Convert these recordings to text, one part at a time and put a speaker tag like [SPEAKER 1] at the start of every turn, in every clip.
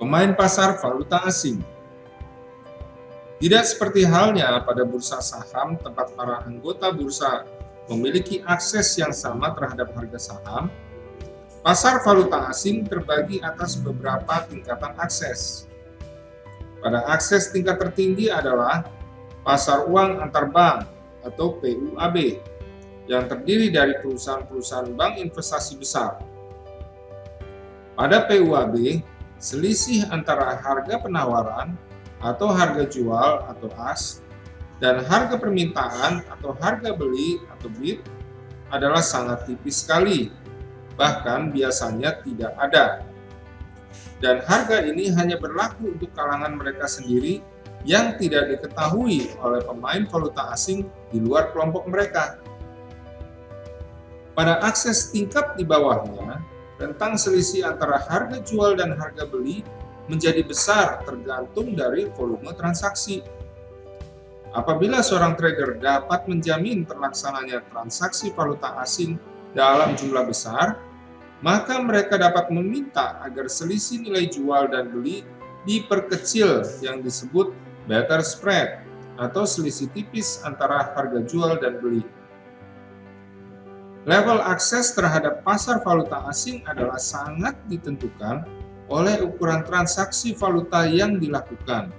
[SPEAKER 1] Pemain pasar valuta asing. Tidak seperti halnya pada bursa saham tempat para anggota bursa memiliki akses yang sama terhadap harga saham, pasar valuta asing terbagi atas beberapa tingkatan akses. Pada akses tingkat tertinggi adalah pasar uang antar bank atau PUAB yang terdiri dari perusahaan-perusahaan bank investasi besar. Pada PUAB, selisih antara harga penawaran atau harga jual atau AS dan harga permintaan atau harga beli atau bid adalah sangat tipis sekali, bahkan biasanya tidak ada. Dan harga ini hanya berlaku untuk kalangan mereka sendiri yang tidak diketahui oleh pemain valuta asing di luar kelompok mereka. Pada akses tingkat di bawahnya, rentang selisih antara harga jual dan harga beli menjadi besar tergantung dari volume transaksi. Apabila seorang trader dapat menjamin terlaksananya transaksi valuta asing dalam jumlah besar, maka mereka dapat meminta agar selisih nilai jual dan beli diperkecil yang disebut barter spread atau selisih tipis antara harga jual dan beli. Level akses terhadap pasar valuta asing adalah sangat ditentukan oleh ukuran transaksi valuta yang dilakukan.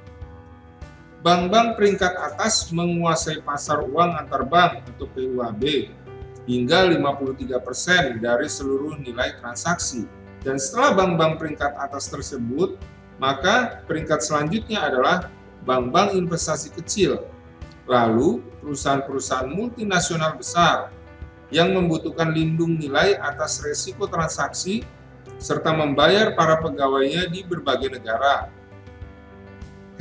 [SPEAKER 1] Bank-bank peringkat atas menguasai pasar uang antar bank atau PUAB hingga 53% dari seluruh nilai transaksi. Dan setelah bank-bank peringkat atas tersebut, maka peringkat selanjutnya adalah bank-bank investasi kecil, lalu perusahaan-perusahaan multinasional besar yang membutuhkan lindung nilai atas resiko transaksi serta membayar para pegawainya di berbagai negara,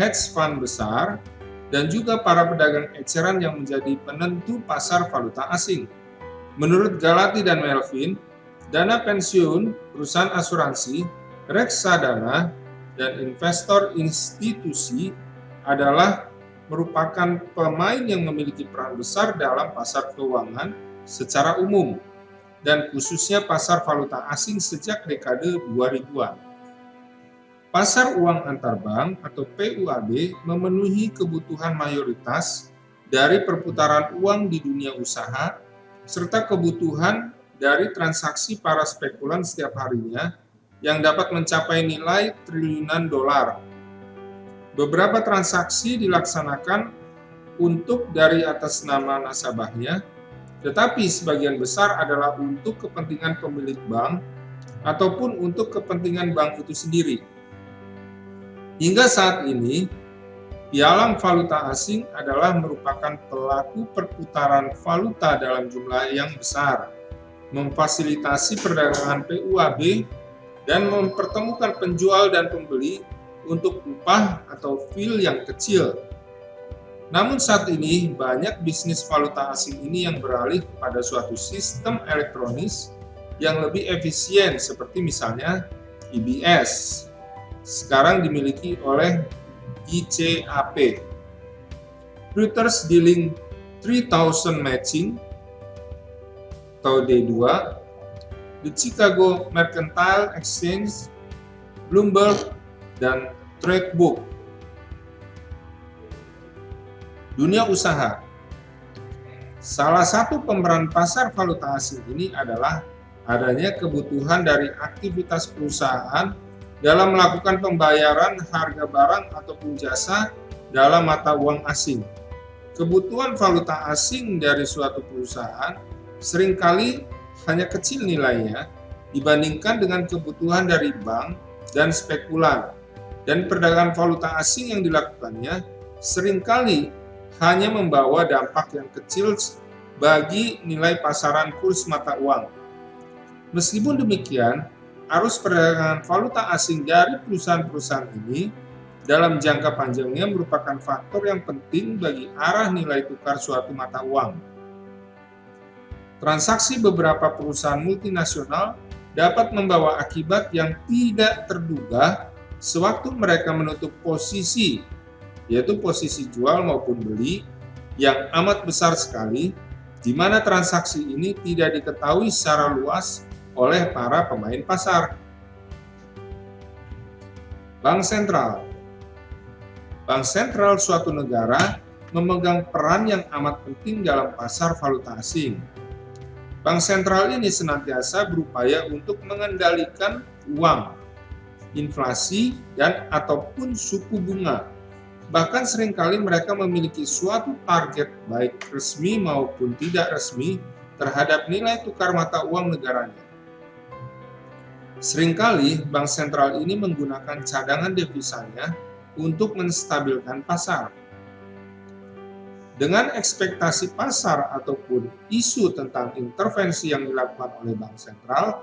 [SPEAKER 1] hedge fund besar, dan juga para pedagang eceran yang menjadi penentu pasar valuta asing. Menurut Galati dan Melvin, dana pensiun, perusahaan asuransi, reksadana, dan investor institusi adalah merupakan pemain yang memiliki peran besar dalam pasar keuangan secara umum, dan khususnya pasar valuta asing sejak dekade 2000-an. Pasar uang antar bank atau PUAB memenuhi kebutuhan mayoritas dari perputaran uang di dunia usaha serta kebutuhan dari transaksi para spekulan setiap harinya yang dapat mencapai nilai triliunan dolar. Beberapa transaksi dilaksanakan untuk dari atas nama nasabahnya, tetapi sebagian besar adalah untuk kepentingan pemilik bank ataupun untuk kepentingan bank itu sendiri. Hingga saat ini, pialang valuta asing adalah merupakan pelaku perputaran valuta dalam jumlah yang besar, memfasilitasi perdagangan PUAB, dan mempertemukan penjual dan pembeli untuk upah atau fee yang kecil. Namun saat ini, banyak bisnis valuta asing ini yang beralih kepada suatu sistem elektronis yang lebih efisien seperti misalnya EBS, sekarang dimiliki oleh ICAP, Reuters Dealing 3000 Matching atau D2, The Chicago Mercantile Exchange, Bloomberg, dan Tradebook. Dunia usaha. Salah satu pemeran pasar valuta asing ini adalah adanya kebutuhan dari aktivitas perusahaan dalam melakukan pembayaran harga barang ataupun jasa dalam mata uang asing. Kebutuhan valuta asing dari suatu perusahaan seringkali hanya kecil nilainya dibandingkan dengan kebutuhan dari bank dan spekulan, dan perdagangan valuta asing yang dilakukannya seringkali hanya membawa dampak yang kecil bagi nilai pasaran kurs mata uang. Meskipun demikian, arus perdagangan valuta asing dari perusahaan-perusahaan ini dalam jangka panjangnya merupakan faktor yang penting bagi arah nilai tukar suatu mata uang. Transaksi beberapa perusahaan multinasional dapat membawa akibat yang tidak terduga sewaktu mereka menutup posisi, yaitu posisi jual maupun beli yang amat besar sekali, di mana transaksi ini tidak diketahui secara luas oleh para pemain pasar. Bank sentral. Bank sentral suatu negara memegang peran yang amat penting dalam pasar valuta asing. Bank sentral ini senantiasa berupaya untuk mengendalikan uang, inflasi, dan ataupun suku bunga. Bahkan seringkali mereka memiliki suatu target baik resmi maupun tidak resmi terhadap nilai tukar mata uang negaranya. Seringkali bank sentral ini menggunakan cadangan devisanya untuk menstabilkan pasar. Dengan ekspektasi pasar ataupun isu tentang intervensi yang dilakukan oleh bank sentral,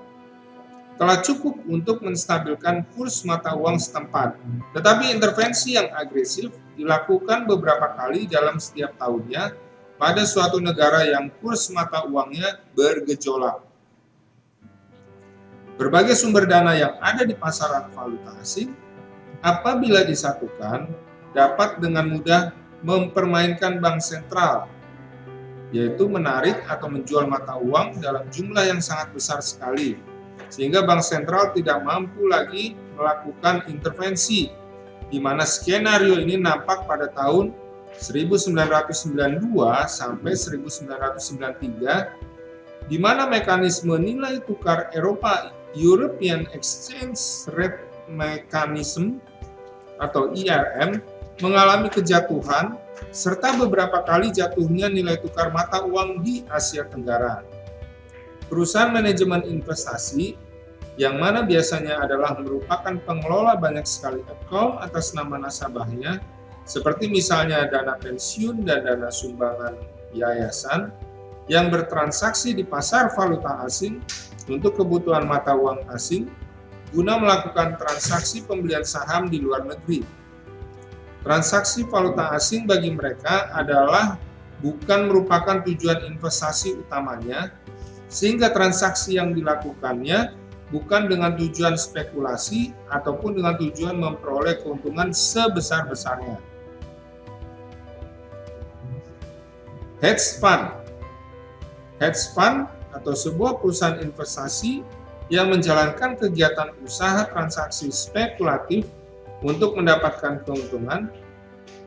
[SPEAKER 1] telah cukup untuk menstabilkan kurs mata uang setempat. Tetapi intervensi yang agresif dilakukan beberapa kali dalam setiap tahunnya pada suatu negara yang kurs mata uangnya bergejolak. Berbagai sumber dana yang ada di pasaran valuta asing, apabila disatukan, dapat dengan mudah mempermainkan bank sentral, yaitu menarik atau menjual mata uang dalam jumlah yang sangat besar sekali, sehingga bank sentral tidak mampu lagi melakukan intervensi, di mana skenario ini nampak pada tahun 1992 sampai 1993, di mana mekanisme nilai tukar Eropa European Exchange Rate Mechanism atau IRM mengalami kejatuhan serta beberapa kali jatuhnya nilai tukar mata uang di Asia Tenggara. Perusahaan manajemen investasi yang mana biasanya adalah merupakan pengelola banyak sekali account atas nama nasabahnya, seperti misalnya dana pensiun dan dana sumbangan yayasan yang bertransaksi di pasar valuta asing untuk kebutuhan mata uang asing guna melakukan transaksi pembelian saham di luar negeri. Transaksi valuta asing bagi mereka adalah bukan merupakan tujuan investasi utamanya, sehingga transaksi yang dilakukannya bukan dengan tujuan spekulasi ataupun dengan tujuan memperoleh keuntungan sebesar-besarnya. Hedge fund. Hedge fund atau sebuah perusahaan investasi yang menjalankan kegiatan usaha transaksi spekulatif untuk mendapatkan keuntungan.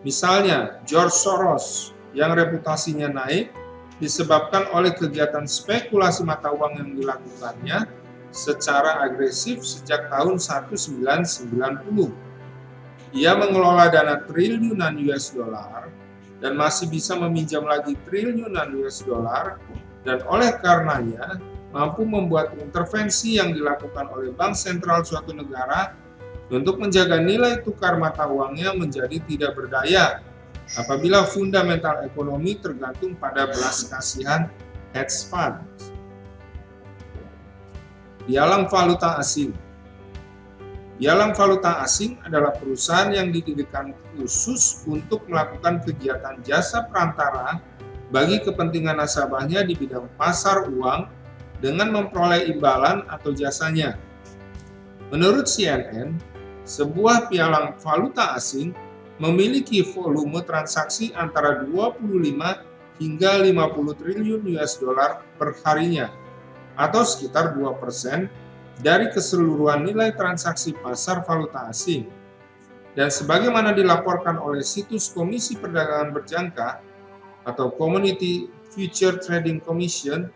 [SPEAKER 1] Misalnya George Soros yang reputasinya naik disebabkan oleh kegiatan spekulasi mata uang yang dilakukannya secara agresif sejak tahun 1990. Ia mengelola dana triliunan US dollar dan masih bisa meminjam lagi triliunan US dollar, dan oleh karenanya mampu membuat intervensi yang dilakukan oleh bank sentral suatu negara untuk menjaga nilai tukar mata uangnya menjadi tidak berdaya apabila fundamental ekonomi tergantung pada belas kasihan hedge fund. Pialang valuta asing. Pialang valuta asing adalah perusahaan yang didirikan khusus untuk melakukan kegiatan jasa perantara bagi kepentingan nasabahnya di bidang pasar uang dengan memperoleh imbalan atau jasanya. Menurut CNN, sebuah pialang valuta asing memiliki volume transaksi antara 25 hingga 50 triliun US dollar per harinya, atau sekitar 2% dari keseluruhan nilai transaksi pasar valuta asing. Dan sebagaimana dilaporkan oleh situs Komisi Perdagangan Berjangka atau Community Future Trading Commission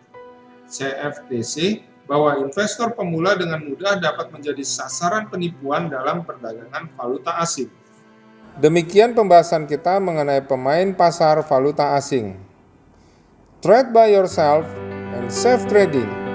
[SPEAKER 1] CFTC, bahwa investor pemula dengan mudah dapat menjadi sasaran penipuan dalam perdagangan valuta asing. Demikian pembahasan kita mengenai pemain pasar valuta asing. Trade by yourself and safe trading.